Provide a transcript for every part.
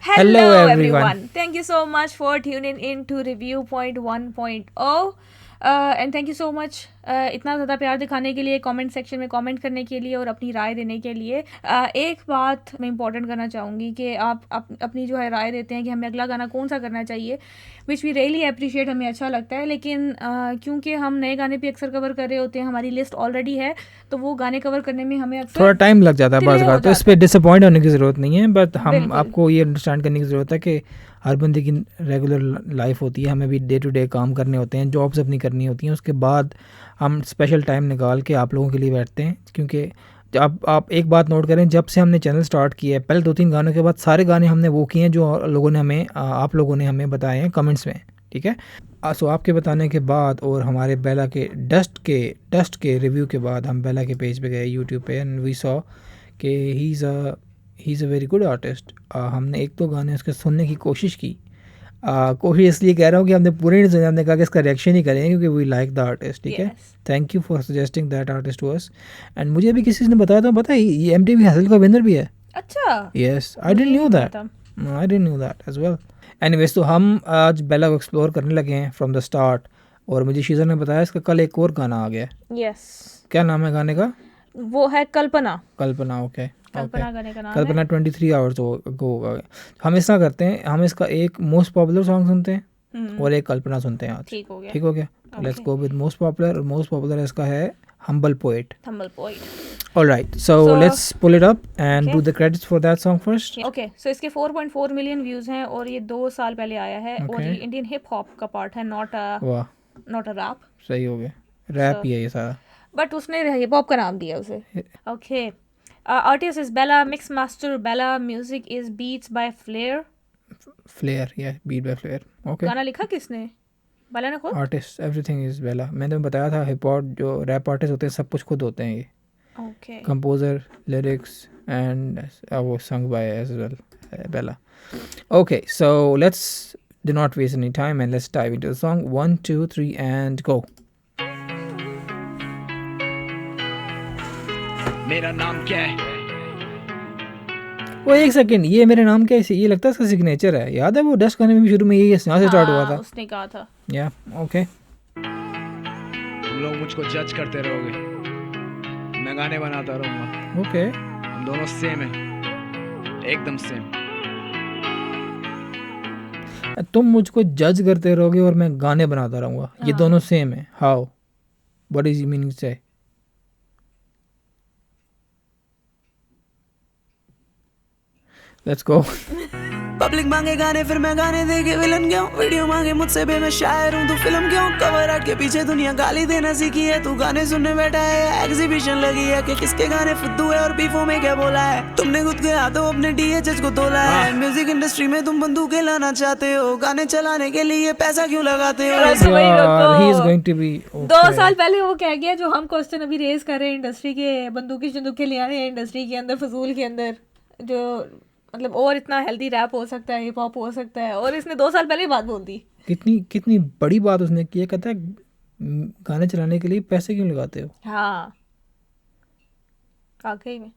Hello everyone. Thank you so much for tuning in to Review Point 1.0 and thank you so much इतना ज़्यादा प्यार दिखाने के लिए, कमेंट सेक्शन में कमेंट करने के लिए और अपनी राय देने के लिए। एक बात मैं इंपॉर्टेंट करना चाहूँगी कि आप अपनी जो है राय देते हैं कि हमें अगला गाना कौन सा करना चाहिए, विच वी रियली अप्रिशिएट, हमें अच्छा लगता है। लेकिन क्योंकि हम नए गाने भी अक्सर कवर कर रहे होते हैं, हमारी लिस्ट ऑलरेडी है, तो वो गाने कवर करने में हमें अक्सर थोड़ा टाइम लग जाता है बाज़ बार, तो इस पर डिसअपॉइंट होने की ज़रूरत नहीं है। बट हम आपको ये अंडरस्टैंड करने की ज़रूरत है कि हर बंदे की रेगुलर लाइफ होती है, हमें भी डे टू डे काम करने होते हैं, जॉब्स अपनी करनी होती हैं। उसके बाद हम स्पेशल टाइम निकाल के आप लोगों के लिए बैठते हैं। क्योंकि आप एक बात नोट करें, जब से हमने चैनल स्टार्ट किया है, पहले 2-3 गानों के बाद सारे गाने हमने वो किए हैं जो लोगों ने हमें आप लोगों ने हमें बताए हैं कमेंट्स में, ठीक है। सो आपके बताने के बाद और हमारे बेला के डस्ट के रिव्यू के बाद हम बेला के पेज पे गए यूट्यूब पे, एंड वी सॉ कि he is a very good artist. हमने 1-2 गाने उसके सुनने की कोशिश की। कोशिश इसलिए कह रहा हूँ कि हमने पूरे नहीं सुने, हमने कहा कि इसका रिएक्शन ही करेंगे क्योंकि वी लाइक द आर्टिस्ट, ठीक है। Thank you for suggesting that artist to us. And मुझे भी किसी ने बताया था, पता है ये MTV हसल का विनर भी है। अच्छा, yes, I didn't knew that as well. Anyways, तो हम आज बेला को एक्सप्लोर करने लगे हैं फ्रॉम द स्टार्ट, और मुझे शीज़ा ने बताया इसका कल एक और गाना आ गया। यस, क्या नाम है गाने का? वो है कल्पना। ओके, कल्पना गाने का नाम कल्पना है। 23 आवर्स को होगा। हम ऐसा करते हैं, हम इसका एक मोस्ट पॉपुलर सॉन्ग सुनते हैं और एक कल्पना सुनते हैं आज। ठीक हो गया। Let's go with most popular. और मोस्ट पॉपुलर इसका है humble poet. Alright, so let's pull it up and do the credits for that song first. Okay, so इसके 4.4 मिलियन व्यूज हैं और ये 2 साल पहले आया है। और ये इंडियन हिप हॉप का पार्ट है, नॉट अ रैप। सही हो गया, रैप ही है ये सारा, बट उसने हिप हॉप का नाम दिया उसे। Okay, artist is Bella, mix master Bella, music is beats by Flair, yeah, beat by Flair। okay, गाना लिखा किसने? Bella ने खुद? Artist everything is Bella। मैंने बताया था हिप हॉप जो रैप आर्टिस्ट होते हैं सब कुछ खुद होते हैं ये। ओके, कंपोजर, लिरिक्स एंड वो song by as well Bella। okay, so let's do not waste any time and let's dive into the song। 1 2 3 and go। मेरा नाम क्या है? वो एक सेकंड, ये मेरे नाम क्या है, ये लगता है इसका सिग्नेचर है। याद है वो डस्ट गाने में भी शुरू में यही यहाँ से स्टार्ट हुआ था, उसने कहा था। या ओके। तुम लोग मुझको जज करते रहोगे, मैं गाने बनाता रहूँगा। ओके, हम दोनों सेम हैं, एकदम सेम। तुम मुझको जज करते रहोगे और मैं गाने बनाता रहूँगा, ये दोनों सेम है। हाउ, व्हाट इज मीनिंग से? Let's go. पब्लिक मांगे गाने फिर मैं गाने दे के विलन क्यों? वीडियो मांगे मुझसे बे मैं शायर हूँ, तू फिल्म क्यों? कवर आर्ट के पीछे दुनिया गाली देना सीखी है, तू गाने सुनने बैठा है, एग्जीबिशन लगी है कि किसके गाने फुद्दू है और बीफो में क्या बोला है। तुमने खुद के हाथों अपने DHH को तोला है। म्यूजिक इंडस्ट्री में तुम बंदूकें लाना चाहते हो, गाने चलाने के लिए पैसा क्यों लगाते हो? He is going to be okay। 2 साल पहले वो कह गया जो हम क्वेश्चन अभी रेज कर रहे हैं, इंडस्ट्री के बंदूकें ले आने हैं इंडस्ट्री के अंदर, फजूल के अंदर, जो मतलब और इतना हेल्दी रैप हो सकता है, हिप हॉप हो सकता है, और इसने 2 साल पहले बात बोल दी। कितनी बड़ी बात उसने की है। कहता है गाने चलाने के लिए पैसे क्यों लगाते हो? हाँ, वाकई में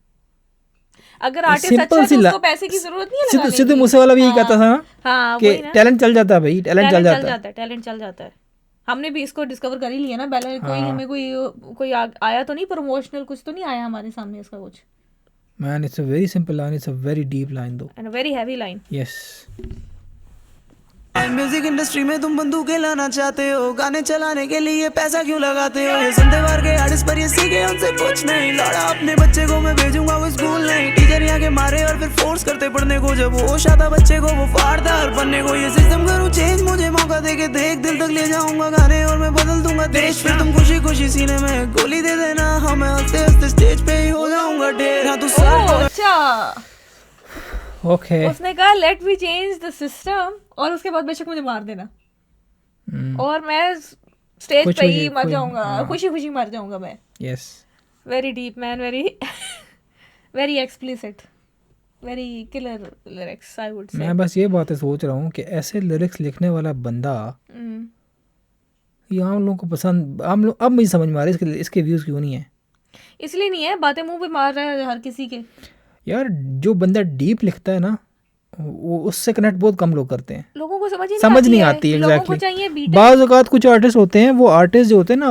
अगर आर्टिस्ट अच्छा है तो उसको पैसे की जरूरत नहीं है लगाने की। सिद्धू मूसे वाला भी यही कहता था ना, हाँ, कि टैलेंट चल जाता है भाई, टैलेंट चल जाता है। हमने भी इसको डिस्कवर कर ही लिया ना। पहले कोई हमें कोई आया तो नहीं, प्रमोशनल कुछ तो नहीं आया हमारे सामने इसका कुछ। Man, it's a very simple line, it's a very deep line though, and a very heavy line। yes। Music industry में तुम बंदूकें लाना चाहते हो, गाने चलाने के लिए पैसा क्यों लगाते हो? ये संदेवार के आर्टिस्ट पर ये सीखे उनसे कुछ नहीं, लौड़ा अपने बच्चे को मैं भेजूंगा वो स्कूल नहीं। टीचर यहाँ के मारे और फिर फोर्स करते पढ़ने को, जब होश आता बच्चे को वो फाड़ता हर बनने को। ये सिस्टम करूँ चेंज, मुझे मौका दे के देख, दिल तक ले जाऊंगा गाने और मैं बदल दूंगा देश। फिर तुम खुशी खुशी सीने में गोली दे देना, हमें हंसते हंसते स्टेज पे ही हो जाऊंगा ढेर। हाँ, तू अच्छा, ओके। उसने कहा let me change the system, और उसके बाद बेशक मुझे मार देना और मैं स्टेज पे ही मर जाऊंगा, खुशी खुशी मर जाऊंगा मैं। Yes, very deep man, very explicit, very killer lyrics I would से। मैं बस ये बातें सोच रहा हूँ कि ऐसे लिरिक्स लिखने वाला बंदा ये हम लोगों को पसंद, हम लोग अब मुझे समझ में आ रहा है इसके व्यूज़ क्यों नहीं है। इसलिए नहीं है, बातें मुंह पे मार रहा है हर किसी के। यार जो बंदा डीप लिखता है ना, वो उससे कनेक्ट बहुत कम लोग करते हैं। लोगों को समझ नहीं आती है। लोगों को एग्जैक्टली। चाहिए बीटें। बाज़ औक़ात कुछ आर्टिस्ट होते हैं, वो आर्टिस्ट जो होते हैं ना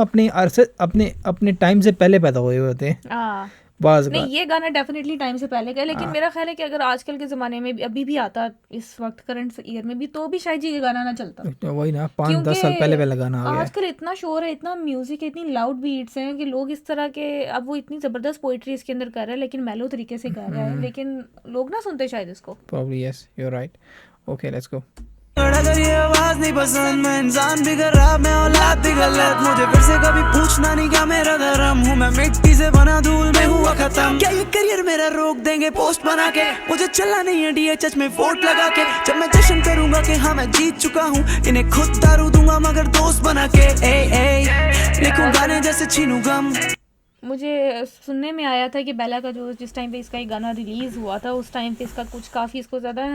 अपने टाइम से पहले पैदा हुए होते हैं हाँ बाज़ नहीं, औक़ात। ये गाना डेफिनेटली टाइम से पहले का है, लेकिन मेरा ख्याल है कि अगर आजकल के ज़माने में अभी भी आता, इस वक्त करंट ईयर में भी, तो भी शायद ये गाना ना चलता। वही ना, 5-10 साल पहले पहले गाना आ गया है। आजकल इतना शोर है, इतना म्यूजिक है, इतनी लाउड बीट्स हैं कि लोग इस तरह के, अब वो इतनी ज़बरदस्त पोइट्री इसके अंदर कर रहा है, लेकिन मेलो तरीके से कर रहा है, लेकिन लोग ना सुनते शायद इसको। Probably yes, you're right. Okay, let's go. अगर ये आवाज नहीं पसंद, मैं इंसान भी खराब, मैं औलाद भी गलत, मुझे फिर से कभी पूछना नहीं क्या मेरा धर्म, हूँ मैं मिट्टी से बना, धूल में हुआ खत्म। क्या ये करियर मेरा रोक देंगे पोस्ट बना के? मुझे चलना नहीं है DHH में वोट लगा के। जब मैं जश्न करूंगा कि हाँ मैं जीत चुका हूँ, इन्हें खुद दारू दूंगा मगर दोस्त बना के। लिखूं गाने जैसे छीनूं गम। मुझे सुनने में आया था कि बेला का जिस टाइम पे इसका ये गाना रिलीज़ हुआ था, उस टाइम पे इसका कुछ काफ़ी इसको ज़्यादा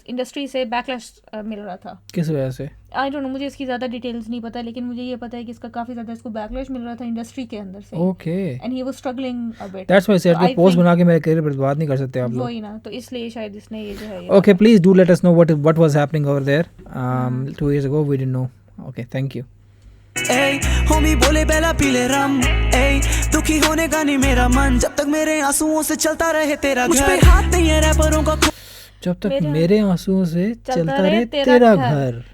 इंडस्ट्री से बैकलैश मिल रहा था। किस वजह से? आई डोंट नो, मुझे इसकी ज़्यादा डिटेल्स नहीं पता, लेकिन मुझे ये पता है कि इसका काफ़ी ज़्यादा इसको बैकलैश मिल रहा था इंडस्ट्री के अंदर से। Okay, and he was struggling a bit. That's why said post बना के मेरा करियर बर्बाद नहीं कर सकते आप लोग। वही ना, तो इसलिए शायद इसने ये जो है Okay, please do let us know what was happening over there 2 years ago. We didn't know. Okay, thank you. Homi बोले बेला पीले रम। दुखी होने का नहीं मेरा मन, जब तक मेरे आंसुओं से चलता रहे तेरा घर। मुझ पे हाथ नहीं है रैपरों का, जब तक मेरे आंसुओं से चलता रहे तेरा घर।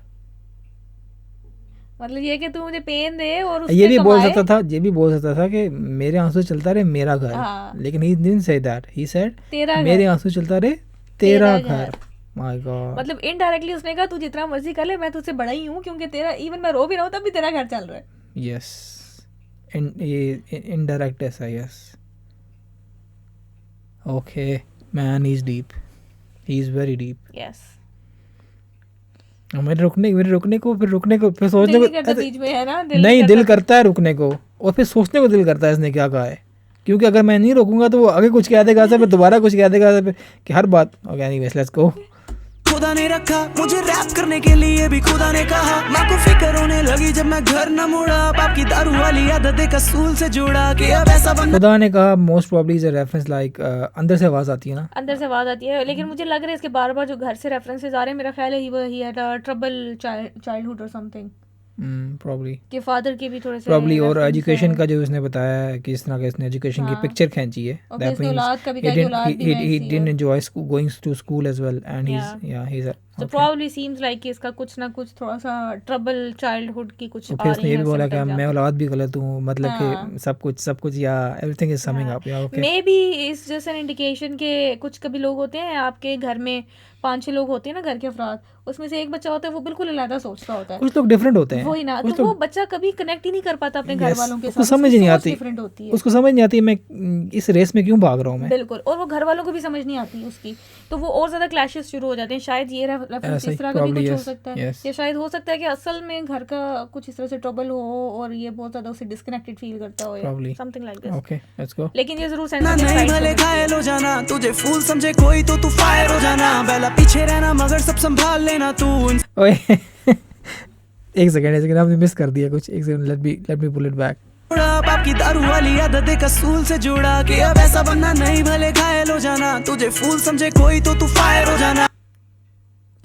मतलब ये कि तू मुझे पेन दे और उससे ये भी बोल कमाए। सकता था कि मेरे आंसू चलता रहे मेरा घर, हाँ। लेकिन he didn't say that. He said तेरा घर। मेरे आंसू चलता रहे तेरा तेरा घर। My God. मतलब इनडायरेक्टली उसने कहा तू जितना मर्जी कर ले, मैं तुझसे बड़ा ही हूँ, क्योंकि तेरा इवन मैं रो भी रहा हूँ तब भी तेरा घर चल रहा है। Yes. Indirect ऐसा, yes. Okay, man, he's deep. He's very deep. Yes, मेरे रुकने को फिर सोचने दिल को नहीं करता बीच में, है ना? नहीं, दिल करता है रुकने को, और फिर सोचने को दिल करता है इसने क्या कहा है, क्योंकि अगर मैं नहीं रोकूंगा तो वो आगे कुछ कह देगा, फिर दोबारा कुछ कह देगा, फिर कि हर बात। Okay, anyways let's go. खुदा ने रखा मुझे रैप करने के लिए भी, खुदा ने कहा। माँ को फिक्र होने लगी जब मैं घर न मुड़ा, बाप की दारू वाली आदत एक असूल से जुड़ा कि अब ऐसा बनना। खुदा ने कहा most probably is a reference, like अंदर से आवाज आती है ना, अंदर से आवाज आती है, लेकिन मुझे लग रहा है इसके बार बार जो घर से रेफरेंसेस आ रहे हैं, मेरा ख्याल है he had a trouble childhood और समथिंग, प्रॉब्ली कि फादर के भी थोड़े से और references एजुकेशन हैं। का जो उसने बताया है कि इस तरह का इसने एजुकेशन की हाँ। पिक्चर खींची है, और दैट इसने औलाद का भी कहा कि औलाद भी he ऐसी didn't है। enjoy going to school as well, and he's So probably seems like कि इसका कुछ ना कुछ थोड़ा सा ट्रबल चाइल्डहुड की कुछ आ फिर उसने रही ये है भी बोला कि symptoms मैं यहाँ औलाद भी गलत हूँ, मतलब हाँ। कि सब कुछ या एवरीथिंग इज समिंग अप, या पे। ओके। मे बी इस जैसे इंडिकेशन के कुछ कभी लोग होते हैं आपके घर में 5-6 लोग होते हैं ना घर के अफराद, उसमें से एक बच्चा होता है वो बिल्कुल अलग सोचता होता है, कुछ लोग डिफरेंट होते हैं, वही ना, कुछ तो वो लोग बच्चा कभी कनेक्ट ही नहीं कर पाता अपने घर Yes, वालों के उसको साथ, समझ उसकी नहीं सोच आती, डिफरेंट होती है, उसको समझ नहीं आती मैं इस रेस में क्यों भाग रहा हूँ मैं। बिल्कुल, और वो घर वालों को भी समझ नहीं आती उसकी, तो वो और ज्यादा क्लैशेस शुरू हो जाते हैं। शायद ये रेफरेंस ऐसे ही, इस तरह का भी probably, कुछ हो yes, सकता है, yes. या शायद हो सकता है कि असल में घर का कुछ इस तरह से ट्रबल हो और ये बहुत ज्यादा उसे डिस्कनेक्टेड फील करता हो, Probably. Something like this. Okay, let's गो। लेकिन ये जरूर ना नहीं भले घायल हो जाना, तुझे फूल समझे कोई तो तू फायर हो जाना, बेला पीछे रहना मगर सब संभाल लेना तू। ओए एक सेकंड आपने मिस कर दिया कुछ, एक second, let me pull it back. बाप की दारू वाली आदत एक असूल से जुड़ा कि अब ऐसा बनना नहीं, भले घायल हो जाना, तुझे फूल समझे कोई तो तू फायर हो जाना।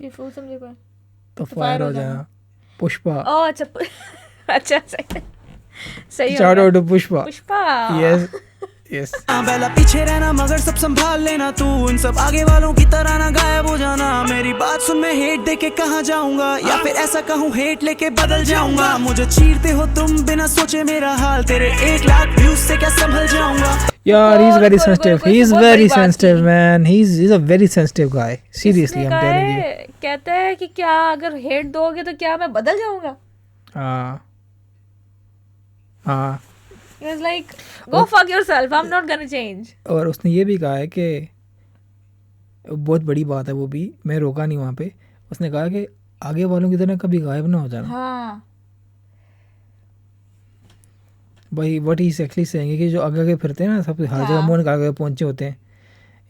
ये फूल समझे कोई तो फायर हो जाना। पुष्पा, ओह अच्छा अच्छा सही shout out to Pushpa. Pushpa, yes yes. Bela पीछे रहना मगर सब संभाल लेना तू, इन सब आगे वालों की तरह ना गायब हो जाना। मेरी बात सुन, मैं हेट दे के कहाँ जाऊंगा, या फिर ऐसा कहूँ हेट लेके बदल जाऊंगा। मुझे चीरते हो तुम बिना सोचे मेरा हाल, तेरे 1 लाख व्यूज से क्या संभल जाऊंगा। यार he is very बिल्कुल, sensitive, बिल्कुल, he is बहुत very बड़ी बात sensitive की। man, he's a very sensitive guy, seriously I'm telling you। कहता है कि क्या अगर हेट दोगे तो क्या मैं बदल जाऊंगा। हाँ हाँ, He was like, go fuck yourself, I'm not gonna change। और उसने ये भी कहा है कि बहुत बड़ी बात है, वो भी मैं रोका नहीं वहाँ पे, उसने कहा कि आगे वालों की तरह कभी गायब ना हो जाना। हाँ भाई what he is actually saying कि जो आगे आगे फिरते हैं ना, सब हर जगह मुंह निकाल के पहुंचे होते हैं,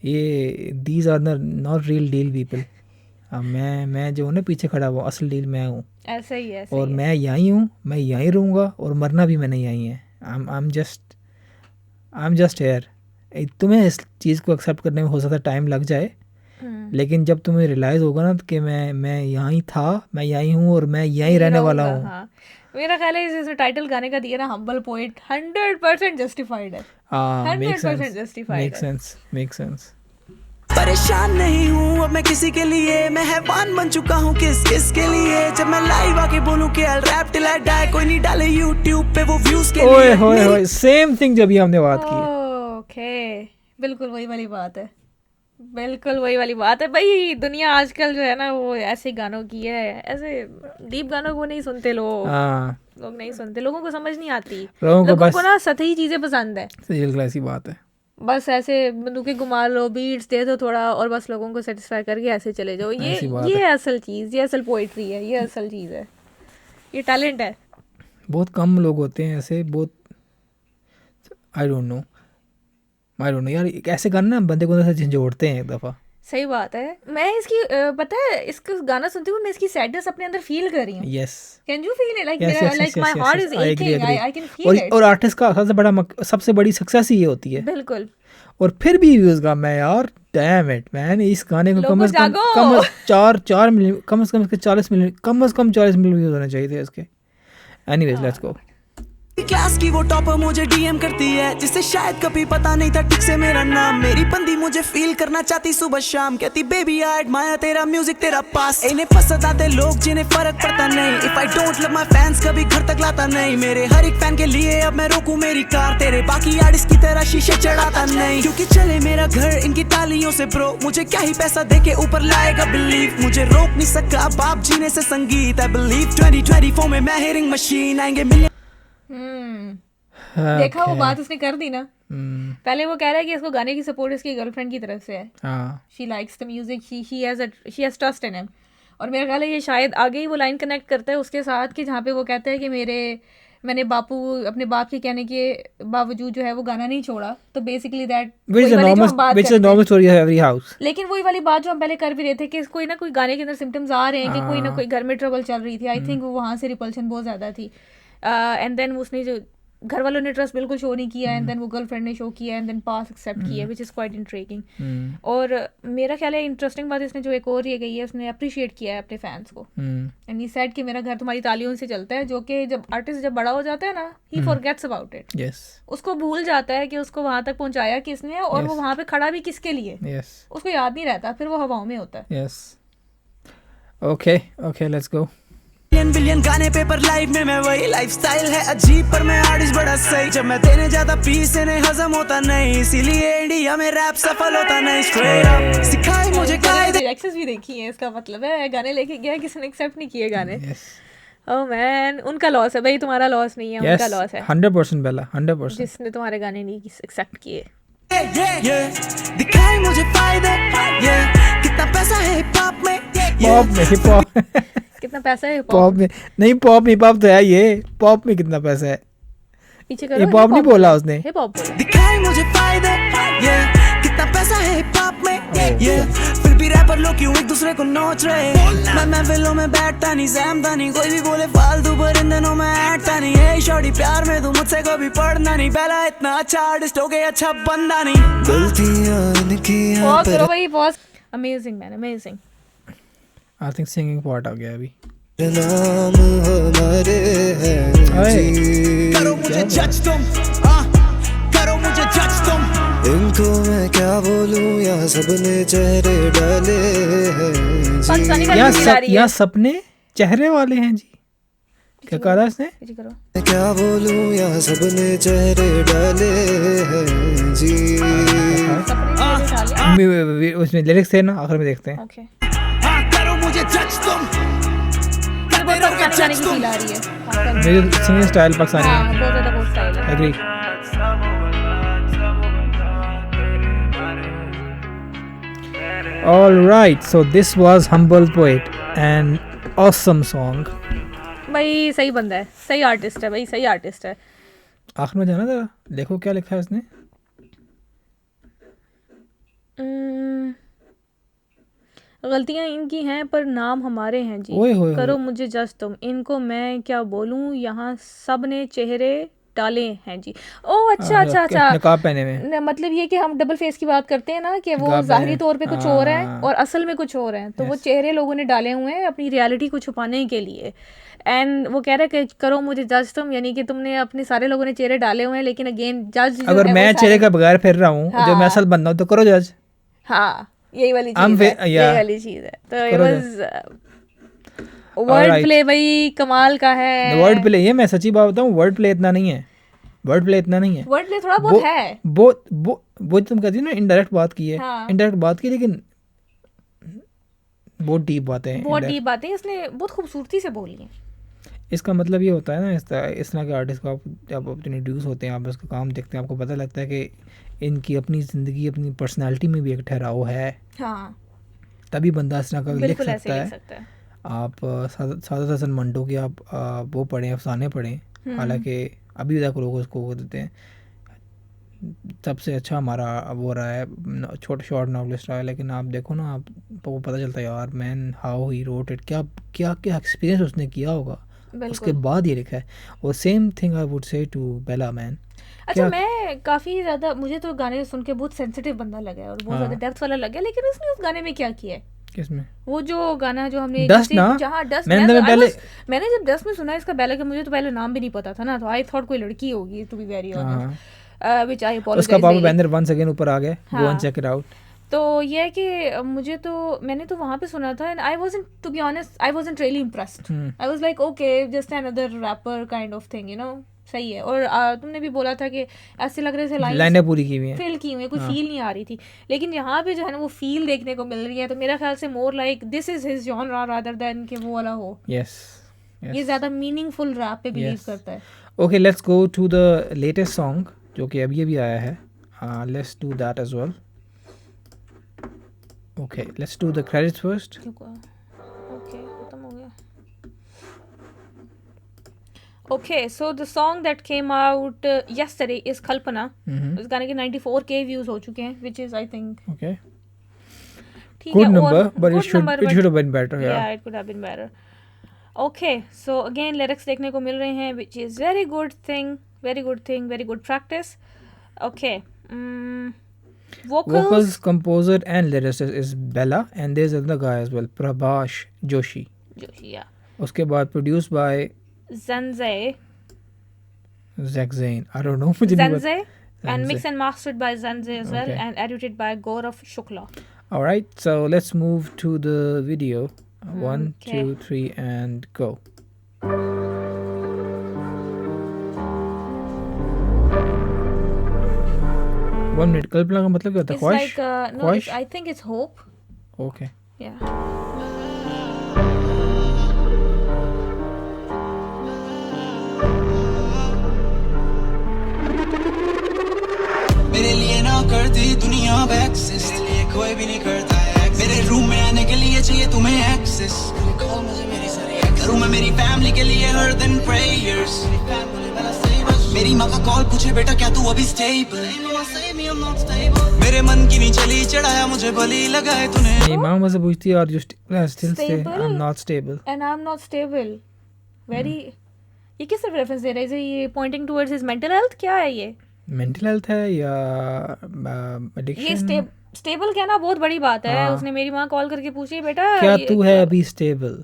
ये these are not real deal people. मैं जो हूँ ना पीछे खड़ा हुआ, असल डील मैं हूँ, ऐसा ही है, और मैं यहीं हूँ, मैं यहीं रहूँगा, और मरना भी मैंने यहीं है। I am just I am just here. तुम्हें इस चीज़ को एक्सेप्ट करने में हो सकता है टाइम लग जाए, लेकिन जब तुम्हें रियलाइज़ होगा ना कि मैं यहाँ ही था, मैं यहीं हूँ और मैं यहीं रहने वाला हूँ। हाँ, मेरा ख्याल है इसमें टाइटल गाने का दिया ना हम्बल पोएट 100% जस्टिफाइड है। हाँ, 100% justified मेक है। Sense, make sense. परेशान नहीं हूँ अब मैं किसी के लिए, मैं हैवान बन चुका हूँ किस के लिए। जब मैं लाइव आके बोलूँ कि I'll rap till I die, कोई नहीं डाले YouTube पे वो व्यूज के ओए लिए। होए होए, सेम थिंग जब ये हमने बात की है। ओके, बिल्कुल वही वाली बात है, बिल्कुल वही वाली बात है भाई। दुनिया आजकल जो है ना वो ऐसे गानों की है, ऐसे डीप गानों को नहीं सुनते लोग। हाँ, लोग नहीं सुनते, लोगों को समझ नहीं आती, लोगों को लोगों बस को ना सतही चीजें पसंद है। रियल क्लासी बात है। बस ऐसे बंदूकें घुमा लो, बीट्स दे दो थोड़ा और बस लोगों को सेटिस्फाई करके ऐसे चले जाओ। ऐसी बात ये है। असल चीज़, ये असल पोइट्री है, ये असल चीज़ है, ये टैलेंट है। बहुत कम लोग होते हैं ऐसे, बहुत आई डोंट नो यार, ऐसे गाने ना बंदे को अंदर से झंझोड़ते हैं एक दफ़ा। सही बात है। मैं इसकी पता है इसका गाना सुनते हुए मैं इसकी सैडनेस अपने अंदर फील कर रही हूँ। Yes, can you feel it? Like yes, मेरा yes, like yes, my yes, heart yes, is I agree, aching, agree. I can feel it. और आर्टिस्ट का सबसे बड़ी सक्सेस ही ये होती है। बिल्कुल। और फिर भी व्यूज का, मैं यार डैम इट मैन, इस गाने को कम लोगों से कम जागो। 4 मिलियन, कम से कम इसके 40 मिलियन, कम से कम 40 मिलियन व्यूज होने चाहिए थे इसके। Anyways, let's go. क्लास की वो टॉपर मुझे डीएम करती है, जिसे शायद कभी पता नहीं था ठीक से मेरा नाम। मेरी बंदी मुझे फील करना चाहती सुबह शाम, कहती बेबी आई एडमायर तेरा म्यूजिक तेरा पास। इन्हें पसंद आते लोग जिन्हें फर्क पड़ता नहीं, if I don't love my fans कभी घर तक लाता नहीं। मेरे हर एक फैन के लिए अब मैं रोकूं मेरी कार, तेरे बाकी आर्टिस्ट की तरह शीशे चढ़ाता नहीं। क्योंकि चले मेरा घर इनकी तालियों से ब्रो, मुझे क्या ही पैसा देके ऊपर लाएगा बिलीव। मुझे रोक नहीं सका बाप जीने से संगीत, आई बिलीव 2024 में मैं हियरिंग मशीन आएंगे मिलियन। देखा वो बात उसने कर दी ना। हम्म, पहले वो कह रहा है कि इसको गाने की सपोर्ट इसकी गर्लफ्रेंड की तरफ से है। हाँ, she likes the music, she has trust in him. और मेरा ख्याल है ये शायद आगे ही वो लाइन कनेक्ट करता है उसके साथ कि जहाँ पे वो कहता है कि मैंने अपने बाप के कहने के बावजूद जो है वो गाना नहीं छोड़ा। तो basically that which is a normal story of every house. लेकिन वही वाली बात जो हम पहले कर भी रहे थे कि कोई ना कोई गाने के अंदर सिम्टम्स आ रहे हैं कि कोई ना कोई घर में ट्रबल चल रही थी। आई थिंक वो वहाँ से रिपल्शन बहुत ज़्यादा थी। एंड देन उसने जो घर वालों ने ट्रस्ट बिल्कुल शो नहीं किया, एंड देन वो गर्लफ्रेंड ने शो किया, एंड देन पास एक्सेप्ट किया, विच इज़ क्वाइट इंट्रिगिंग। और मेरा ख्याल है इंटरेस्टिंग बात इसने जो एक और ये कही है, उसने अप्रिशिएट किया है अपने फैंस को। एंड ही सेड कि मेरा घर तुम्हारी तालियों से चलता है, जो कि जब आर्टिस्ट जब बड़ा हो जाता है ना, ही फॉरगेट्स अबाउट इट। Yes, उसको भूल जाता है कि उसको वहां तक पहुंचाया किसने और वो वहां पे खड़ा भी किसके लिए, yes, उसको याद नहीं रहता, फिर वो हवाओं में होता है। yes. Okay, let's go. Billion गाने पेपर लाइव में मैं वही लाइफस्टाइल है अजीब, पर मैं आर्टिस्ट बड़ा सही। जब मैं देने जाता पीस इन्हें हजम होता नहीं, इसीलिए इंडिया में रैप सफल होता नहीं। स्ट्रेट अप सिखाए मुझे कायदे। एक्सेस भी देखी है, इसका मतलब है गाने लेके गया, किसी ने एक्सेप्ट नहीं किए गाने। Yes, ओह मैन, उनका लॉस है भाई, तुम्हारा लॉस नहीं है, yes, उनका लॉस है 100% बेला, 100%. जिसने तुम्हारे गाने नहीं एक्सेप्ट किए। दिखाए मुझे फायदे, कितना पैसा है हिप हॉप में। पॉप में, हिप हॉप कितना पैसा है पॉप में नहीं, पॉप हिप हॉप तो है ये, पॉप में कितना पैसा है? पीछे करो, हिप हॉप नहीं बोला उसने, हिप हॉप बोला। दिखाए मुझे फायदे, कितना पैसा है हिप हॉप में। फिर भी रैपर लोग क्यों एक दूसरे को नोच रहे। मैं विलो में बैठता नहीं, सहमता नहीं, कोई भी बोले फालतू, पर इन दिनों मैं ऐटता नहीं। हे शॉर्टी प्यार में तू मुझसे कभी पढ़ना नहीं, पहला इतना अच्छा आर्टिस्ट हो गया अच्छा बंदा नहीं। गलतियां इनकी पॉज करो भाई, pause. Amazing man, amazing. I think singing part आ गया अभी। नाम हमारे हैं जी। करो मुझे जज तुम, करो मुझे जज तुम। इनको मैं क्या बोलूं, यहाँ सबने चेहरे डाले हैं पाकिस्तानी जी। वाली फील आ रही है। यहाँ सपने चेहरे वाले हैं जी, क्या कहा था इसने? पीछे करो। मैं क्या बोलूं, यहाँ सबने चेहरे डाले हैं जी। उसमें लिरिक्स थे ना, आखिर में देखते हैं। ओके, करो मुझे जज तुम। बहुत पाकिस्तानी गाने की फील आ रही है। मेरी सिंगिंग स्टाइल पाकिस्तानी हाँ, है। बहुत ज़्यादा बहुत स्टाइल है। Agree. All right, so this was Humble Poet, an awesome song. भाई सही बंदा है, सही आर्टिस्ट है भाई, सही आर्टिस्ट है। आखिर में जाना जरा, देखो क्या लिखा है इसने। गलतियां इनकी हैं पर नाम हमारे हैं जी। ओए होए करो होए। मुझे जज तुम, इनको मैं क्या बोलूं, यहाँ सब ने चेहरे डाले हैं जी। ओह अच्छा अच्छा अच्छा, नकाब पहने हुए। मतलब ये कि हम डबल फेस की बात करते हैं ना, कि वो नकाब ज़ाहिरी पहने। तौर पे कुछ और है हाँ। और असल में कुछ और है, तो वो चेहरे लोगों ने डाले हुए हैं अपनी रियलिटी को छुपाने के लिए। एंड वो कह रहे हैं कि करो मुझे जज तुम, यानी कि तुमने अपने सारे लोगों ने चेहरे डाले हुए हैं, लेकिन अगेन जज अगर मैं चेहरे का बगैर फिर रहा हूँ, जो मैं असल बंदा हूँ, तो करो जज। हाँ यही वाली चीज़ है, यही वाली चीज़ है। तो इट वाज वर्ड प्ले भाई कमाल का है। वर्ड प्ले, ये मैं सच्ची बात बताऊं, वर्ड प्ले इतना नहीं है, वर्ड प्ले इतना नहीं है, वर्ड प्ले थोड़ा बहुत है। वो तुम कहती हो ना इनडायरेक्ट बात की है, हाँ। इनडायरेक्ट बात की, लेकिन बहुत डीप बातें हैं, बहुत डीप बातें इसने बहुत खूबसूरती से बोली हैं। इसका मतलब ये होता है ना, इस तरह के आर्टिस्ट को आप जब आप इंट्रोड्यूस होते हैं, आप उसका काम देखते हैं, आपको पता लगता है कि इनकी अपनी ज़िंदगी, अपनी पर्सनालिटी में भी एक ठहराव है। हाँ तभी बंदा इस तरह का लिख सकता है। सकता है। आप सादा हसन मंटो की आप वो पढ़ें, अफसाने पढ़ें, हालांकि अभी तक लोग उसको वो देते हैं सबसे अच्छा हमारा वो रहा है, छोटा शॉर्ट नॉवलिस्ट रहा है, लेकिन आप देखो ना, आपको पता चलता है यार man how he wrote it, क्या क्या क्या एक्सपीरियंस उसने किया होगा, उसके बाद ये लिखा है। और same thing I would say to Bella man. अच्छा मैं काफ़ी ज़्यादा, मुझे तो गाने सुन के बहुत सेंसिटिव बंदा लगा है और बहुत ज़्यादा डेप्थ वाला लगा है, लेकिन उसने उस गाने में क्या किया है? किसमें? वो जो गाना जो हमने डस्ट ना, जहाँ डस्ट, मैंने जब डस्ट में सुना इसका बेला, के मुझे तो पहले नाम भी नहीं पता था ना, तो आई थॉट कोई लड़की होगी, to be very honest, which I apologise. उसका पापा बैनर वंस अगेन ऊपर आ गया, go and check it out. तो ये है कि मुझे तो, मैंने तो वहाँ पे सुना था and I wasn't, to be honest I wasn't really impressed. I was like okay just another rapper kind of thing, you know, सही है। और तुमने भी बोला था कि ऐसे लग रहे थे लाइनें पूरी की हुई हैं, फील की हुई है, कोई फील नहीं आ रही थी, लेकिन यहाँ पे जो है ना वो फील देखने को मिल रही है, तो मेरा ख्याल से more like this is his genre rather than कि वो वाला हो। यस, ये ज़्यादा मीनिंगफुल रैप पे बिलीव करता है। Okay, let's go to the latest song जो कि अभी आया है, let's do that as well. Okay, let's do the credits first. Okay खत्म हो गया। Okay, so the song that came out yesterday is Kalpana. इस गाने के 94K views हो चुके हैं, which is I think okay, ठीक good है, number, but good it should number, have been better. Yeah, it could have been better. Okay, so again lyrics देखने को मिल रहे हैं, which is very good thing, very good practice. Okay, vocals, composer and lyricist is Bella, and there's another guy as well, Prabhash Joshi, yeah. उसके बाद produced by Zanzai, Zack Zayn, I don't know, मुझे नहीं पता। Zanzai, and mixed and mastered by Zanzai as well, Okay. and edited by Gaurav Shukla. All right, so let's move to the video. 1, Okay. 2, 3, and go. 1 minute. कल्पना का मतलब क्या होता है? It's ख्वाहिश? like no, ख्वाहिश? I think it's hope. Okay. Yeah. मेरे लिए ना करती दुनिया एक्सेस, मेरे लिए कोई भी नहीं करता है। मेरे रूम में आने के लिए चाहिए तुम्हें एक्सेस, करूँ मैं मेरी फैमिली के लिए हर दिन प्रेयर्स। मेरी माँ का कॉल पूछे बेटा क्या तू अभी स्टेबल, मेरे मन की नहीं चली चढ़ाया मुझे बली लगाए तूने। मेरी माँ मुझसे पूछती है और जो still stay, Stable? I'm not stable. And I'm not stable. Very. ये किस तरफ रेफरेंस दे रहा है? ये pointing towards his mental health क्या है ये? मेंटल हेल्थ है या ये एडिक्शन? स्टेबल कहना बहुत बड़ी बात है। हाँ। उसने मेरी माँ कॉल करके पूछी बेटा क्या तू है अभी स्टेबल?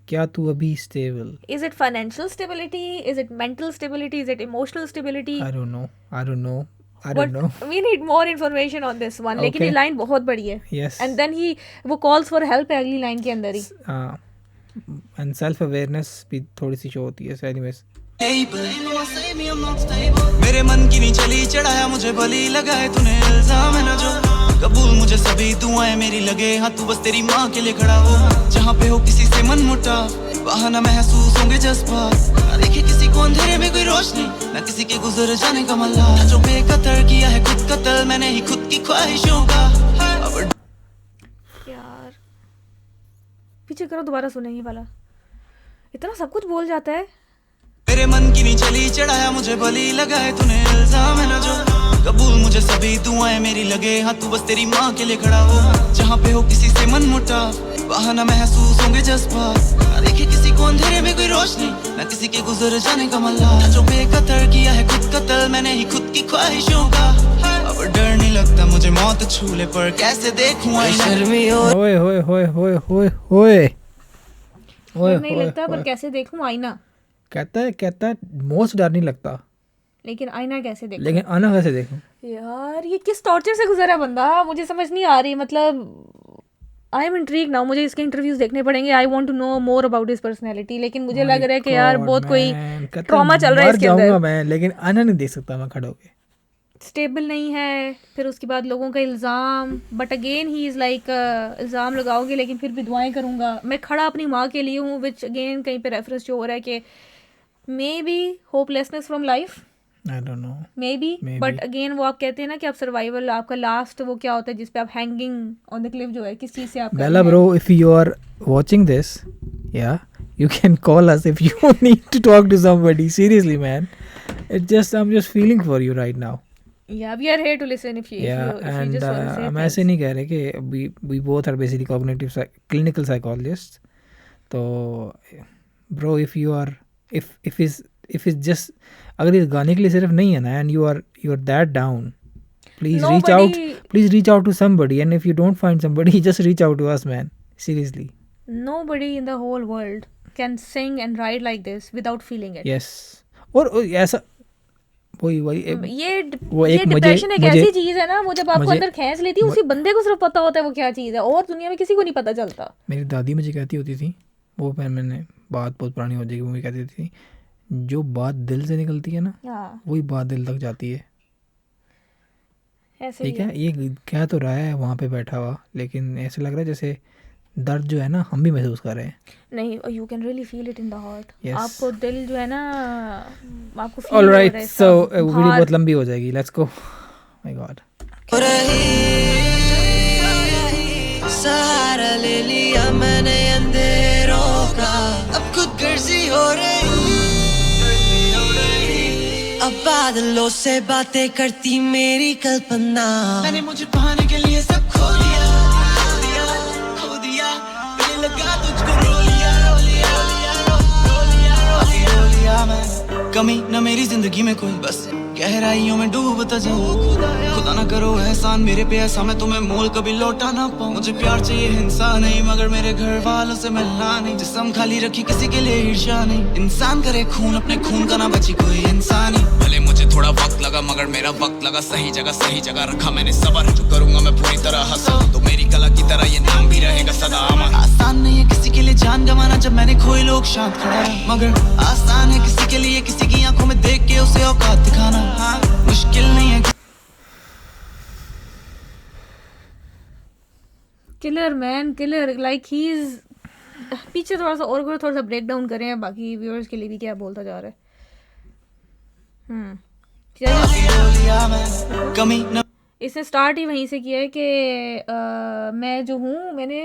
क्या तू अभी stable? Is it financial stability? Is it mental stability? Is it emotional stability? I don't know. We need more information on this one. लेकिन ये Okay. लाइन बहुत बड़ी है। Yes. And then वो calls for help है अगली line के अंदर ही। एंड सेल्फ अवेयरनेस भी थोड़ी सी शो होती है। So anyways, मेरे मन की नहीं चली चढ़ाया मुझे बली लगाए तूने इल्जाम है ना जो कबूल मुझे सभी दुआएं मेरी लगे हाँ तू बस तेरी माँ के लिए खड़ा हो जहाँ पे हो किसी से मन मुटा वहाँ ना महसूस होंगे जज्बात ना देखे किसी को अंधेरे में कोई रोशनी ना किसी के गुजर जाने का मल्ला जो बेकदर किया है खुद कत्ल मैंने ही खुद की ख्वाहिशों का यार पीछे करो दोबारा सुनेंगे वाला इतना सब कुछ बोल जाता है मेरे मन की नहीं चली चढ़ाया मुझे बली लगाए तूने इल्जाम है ना जो कबूल मुझे सभी दुआएं मेरी लगे हाँ तू बस तेरी माँ के लिए खड़ा हो जहाँ पे हो किसी से मन मुटा वहाँ ना महसूस होंगे जज्बात, ना देखे किसी को अंधेरे में कोई रोशनी, ना किसी के गुजर जाने का मल्ला। जो बेकदर किया है खुद कत्ल मैंने ही खुद की ख्वाहिशों का, अब डर नहीं लगता मुझे मौत छूले पर कैसे देखूं आईना। शर्मी और ओए होए होए होए होए होए ओए नहीं लगता पर कैसे देखूं आईना, कहता है मोस्ट डर नहीं लगता, लेकिन आईना कैसे देखूं। लेकिन आना कैसे देखूं। यार ये किस टॉर्चर से गुजरा बंदा, मुझे समझ नहीं आ रही। मतलब आई एम इंट्रीग नाउ, मुझे इसके इंटरव्यूज देखने पड़ेंगे। I want to know more about his personality, लेकिन मुझे लग रहा है कि यार बहुत कोई ट्रॉमा चल रहा है इसके अंदर। मैं लेकिन आना नहीं देख सकता मैं खड़ा होके। स्टेबल नहीं है, फिर उसके बाद लोगों का इल्ज़ाम, but again he is like इल्ज़ाम लगाओगे लेकिन फिर भी दुआएं करूँगा। मैं खड़ा अपनी माँ के लिए हूँ, विच अगेन कहीं पे रेफरेंस जो हो रहा है कि may be hopelessness from life, I don't know may be. But again वो आप कहते हैं ना कि आप सर्वाइवल, आपका लास्ट वो क्या होता है जिस पे आप हैंगिंग ऑन द क्लिफ जो है, किस चीज़ से आप Bella bro, if you are watching this, yeah, you can call us if you need to talk to somebody. Seriously, man. I'm just feeling for you right now. Yeah, we are here to listen if you And just want to say हम things. ऐसे नहीं कह रहे कि we both are basically cognitive clinical psychologists. तो bro, if you are if it's just अगर इस गाने के लिए सिर्फ नहीं है ना, and you are that down, please reach out to somebody, and if you don't find somebody, just reach out to us, man. Seriously. Nobody in the whole world can sing and write like this without feeling it. Yes. और ऐसा वही ये एक depression एक मुझे- ऐसी चीज है ना, वो जब आपको मुझे- अंदर खींच लेती है, उसी बंदे को सिर्फ पता होता है वो क्या चीज है, और दुनिया में किसी को नहीं पता चलता। मेरी दादी मुझे कहती होती थी, वो मैंने बात बहुत पुरानी हो जाएगी, वो मुझे कहती थी जो बात दिल से निकलती है ना, हाँ, वही बात दिल तक जाती है। ऐसे ठीक ही है, ये कह तो रहा है वहाँ पे बैठा हुआ, लेकिन ऐसे लग रहा है जैसे दर्द जो है ना हम भी महसूस कर रहे हैं। नहीं, you can really feel it in the heart. Yes. आपको दिल जो है ना, आपको feel ऑल हो रहा राइट, है सो सब वीडियो बाहर। बहुत लंबी हो जाएगी, लेट्स गो। माय गॉड, सहारा ले लिया मैंने अंधेरों का, अब खुद गर्जी हो रही, अब बादलों से बातें करती मेरी कल्पना। मैंने मुझे पाने के लिए सब खो दिया, खो दिया, दिल लगा तुझको रो लिया, रो लिया, रो लिया मैं। कमी न मेरी जिंदगी में कोई, बस गहराइयों में डूबता जाऊं। खुदा ना करो एहसान मेरे पे ऐसा, मैं तुम्हें मोल कभी लौटा ना पाऊं। मुझे प्यार चाहिए हिंसा नहीं, मगर मेरे घर वालों से मिलना नहीं। जिस्म खाली रखी किसी के लिए ईर्ष्या नहीं, इंसान करे खून अपने खून का ना बची कोई इंसान ही। भले मुझे थोड़ा वक्त लगा, मगर मेरा वक्त लगा सही जगह रखा मैंने सबर। जो करूंगा मैं पूरी तरह हासिल, तो मेरी कला की तरह ये नाम भी रहेगा सदा अमर। आसान नहीं है किसी के लिए जान गंवाना, जब मैंने खोए लोग शांत खड़ा है, मगर आसान है किसी के लिए किसी की आंखों में देख के उसे औकात दिखाना। मुश्किल नहीं है। Killer man, killer, like he is. पीछे थोड़ा सा ब्रेक डाउन करें बाकी व्यूअर्स के लिए भी क्या बोलता जा रहा है। कमी न इसने स्टार्ट ही वहीं से किया है कि मैं जो हूँ, मैंने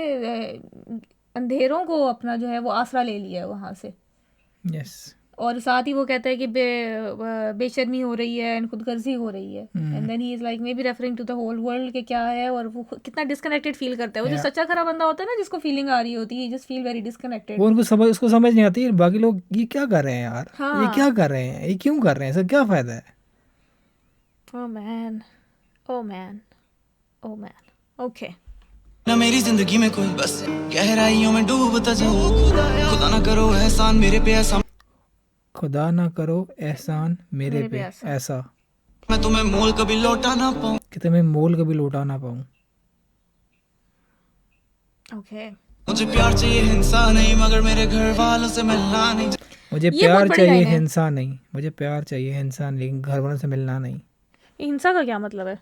अंधेरों को अपना जो है वो आसरा ले लिया है वहाँ से। यस, और साथ ही वो कहता है कि बेशर्मी हो रही है एंड खुदगर्जी हो रही है, and then he is like maybe referring to the whole world के क्या है, और वो कितना डिस्कनेक्टेड फील करता है। वो जो सच्चा खरा बंदा होता है ना, जिसको फीलिंग आ रही होती है, जस्ट फील वेरी डिस्कनेक्टेड। वो उसको समझ नहीं आती बाकी लोग ये क्या कर रहे हैं यार, हाँ। ये क्या कर रहे हैं, ये क्यों कर रहे हैं, इसका क्या फायदा है। Oh man, oh man, oh man. Okay, न मेरी जिंदगी में कोई, बस गहराइयों में डूबता जाऊं। खुदा ना करो एहसान मेरे पे ऐसा, खुदा ना करो एहसान मेरे पे ऐसा, मैं तुम्हें मोल कभी लौटा ना पाऊं। कि तुम्हें मोल कभी लौटा ना पाऊं। ओके, मुझे प्यार चाहिए हिंसा नहीं, मगर मेरे घर वालों से मिलना नहीं। मुझे ये प्यार बहुत बड़ी चाहिए लाइन है। हिंसा नहीं, मुझे प्यार चाहिए हिंसा नहीं, लेकिन घर वालों से मिलना नहीं। हिंसा का क्या मतलब है?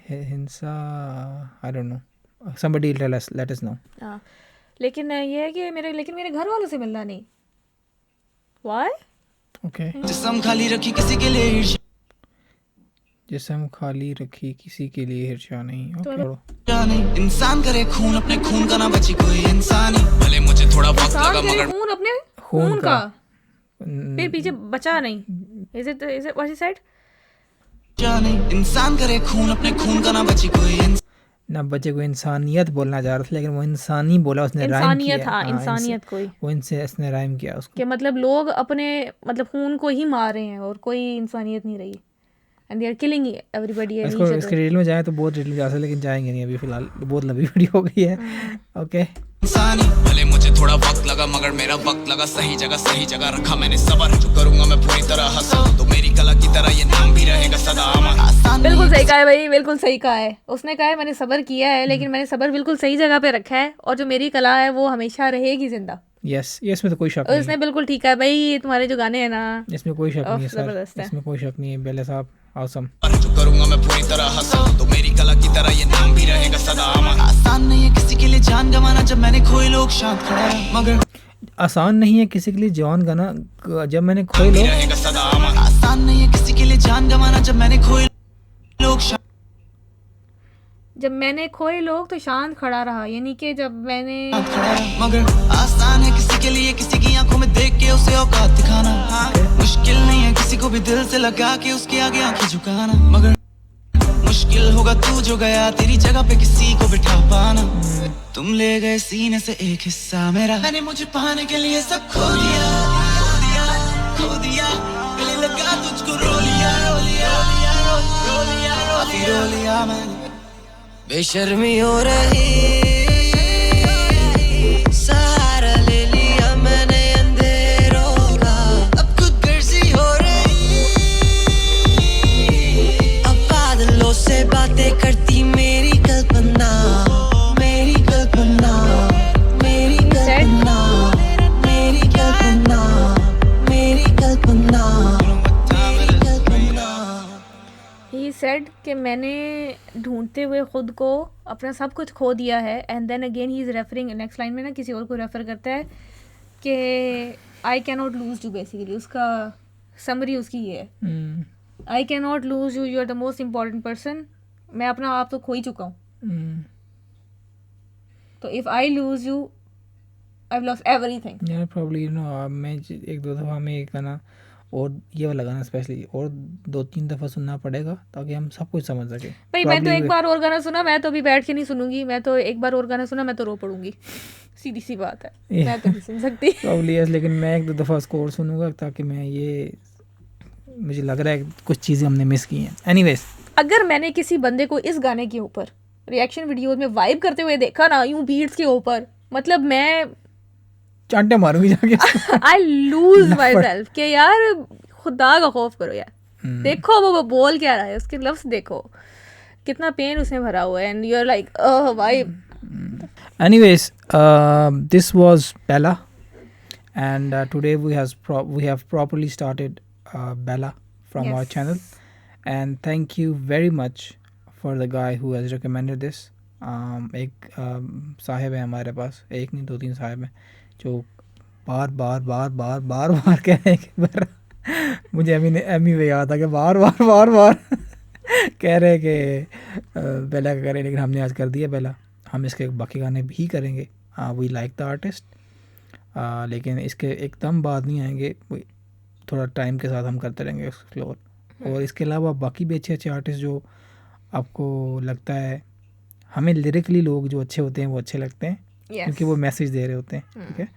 हिंसा, I don't know, somebody let us know। हाँ, लेकिन ये है कि मेरे घर वालों से मिलना नहीं। Why? ओके, जिस्म खाली रखी किसी के लिए ईर्ष्या जिस्म खाली रखी किसी के लिए हिर्षा नहीं। ओके, नहीं, इंसान करे खून अपने खून का ना बची कोई इंसान ही। भले मुझे थोड़ा वक्त इंसान लगा, के मगर खून अपने खून खून का न- फिर पीछे बचा नहीं। Is it what he said? नहीं, इंसान करे खून अपने खून का ना बची कोई इंसान। ना बच्चे को इंसानियत बोलना चाह रहा था, लेकिन वो इंसानी बोला, उसने राइम किया। इंसानियत, हाँ इंसानियत कोई वो इनसे इसने राइम किया उसको। कि मतलब लोग अपने मतलब खून को ही मार रहे हैं और कोई इंसानियत नहीं रही, and they are killing everybody and इसको इसके डिटेल में जाए तो बहुत डिटेल जा सकते, लेकिन जाएंगे नहीं अभी फिलहाल, बहुत लंबी वीडियो हो गई है। ओके, इंसानी भले मुझे थोड़ा वक्त लगा, मगर मेरा वक्त लगा सही जगह रखा मैंने सबर। जो करूंगा मैं पूरी तरह हासिल, तो मेरी कला की तरह ये नाम भी रहेगा सदा अमर। बिल्कुल सही कहा है भाई, बिल्कुल सही कहा है। उसने कहा है मैंने सब्र किया है, लेकिन मैंने सब्र बिल्कुल सही जगह पे रखा है, और जो मेरी कला है वो हमेशा रहेगी जिंदा। यस, इसमें तो कोई शक और नहीं उसने बिल्कुल ठीक है भाई, ये तुम्हारे जो गाने हैं ना, इसमें कोई शक नहीं है सर, जबरदस्त है। इसमें कोई शक नहीं है। बेला साहब ऑसम। जो करूंगा मैं पूरी तरह हासिल, तो मेरी कला की तरह ये नाम भी रहेगा सदा अमर। आसान नहीं है किसी के लिए जान गंवाना, जब मैंने खोए लोग शांत खड़ा है, मगर आसान नहीं है किसी के लिए जान गाना जब मैंने खोए लोग। रहेगा सदा अमर। आसान नहीं है किसी के लिए जान गंवाना, जब मैंने खोए लोग जब मैंने खोए लोग तो शांत खड़ा रहा, यानी कि जब मैंने खड़ा है, मगर आसान है किसी के लिए किसी की आंखों में देख के उसे औकात दिखाना। मुश्किल नहीं है किसी को भी दिल से लगा के उसके आगे आंखें झुकाना, मगर मुश्किल होगा तू जो गया तेरी जगह पे किसी को बिठा पाना। तुम ले गए सीने से एक हिस्सा मेरा, मैंने मुझे पाने के लिए सब खो दिया, खो दिया, गले लगा तुझको रो लिया, रो लिया मैंने। बेशर्मी हो रही, सहारा ले लिया मैंने अंधेरों का, अब खुद गर्जी हो रही, अब बादलों से बातें करती मेरी कल्पना, मेरी कल्पना, मेरी कल्पना, मेरी कल्पना, मेरी कल्पना, मेरी कल्पना। ही सेड कि मैंने ढूंढते हुए खुद को अपना सब कुछ खो दिया है, and then again he is referring, next line में ना किसी और को रेफर करता है कि I can not lose you. Basically उसका समरी उसकी ये है, I can not lose you, you are the most important person. मैं अपना आप तो खो ही चुका हूँ, तो if I lose you I have lost everything. यार प्रॉब्ली मैं एक दो दफ़ा में एक गाना और ये वाला गाना स्पेशली और 2-3 दफ़ा सुनना पड़ेगा ताकि हम सब कुछ समझ सकें। भाई मैं तो एक बार और गाना सुना, मैं तो अभी बैठ के नहीं सुनूंगी, मैं तो एक बार और गाना सुना मैं तो रो पड़ूंगी, सीधी सी बात है, मैं तो नहीं सुन सकती। प्रॉब्ली यस, लेकिन मैं एक दो दफ़ा उसको और सुनूंगा ताकि मैं ये, मुझे लग रहा है कुछ चीज़ें हमने मिस की हैं। एनीवेज, अगर मैंने किसी बंदे को इस गाने के ऊपर रिएक्शन वीडियोस में वाइब करते हुए देखा ना, यूं बीट्स के ऊपर, मतलब मैं चांटे मारूंगी जाके। आई लूज माई सेल्फ कि यार खुदा का खौफ करो यार, देखो वो बोल क्या रहा है, उसके लफ्ज देखो कितना पेन उसने भरा हुआ है, and you are like oh भाई। Anyways, this was Bella, and today we have properly started Bella from our channel, and thank you very much for the guy who has recommended this. एक साहिब है हमारे पास, एक नहीं 2-3 साहिब हैं जो बार बार कह रहे हैं कि बार मुझे एमी में याद था कि बार कह रहे हैं कि बेला का करें, लेकिन हमने आज कर दिया बेला। हम इसके बाकी गाने भी करेंगे, वी लाइक द आर्टिस्ट, लेकिन इसके एकदम बाद नहीं आएंगे, थोड़ा टाइम के साथ हम करते रहेंगे एक्सप्लोर। और इसके अलावा बाकी भी अच्छे आर्टिस्ट जो आपको लगता है, हमें लिरिकली लोग जो अच्छे होते हैं वो अच्छे लगते हैं, क्योंकि वो मैसेज दे रहे होते हैं। ठीक है,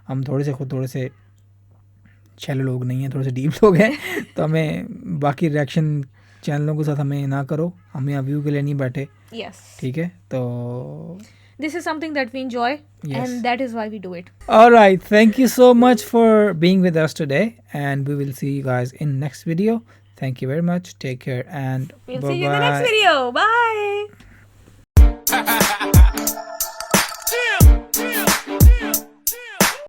हम थोड़े से शैलो लोग नहीं हैं, थोड़े से डीप लोग हैं, तो हमें बाकी रिएक्शन चैनलों के साथ हमें ना करो, हम यहाँ व्यू के लिए नहीं बैठे। ठीक है, तो this is something that we enjoy, and that is why we do it. All right, thank you so much for being with us today, and we will see you guys in next video. Thank you very much, take care, and we'll see you in the next video. Bye.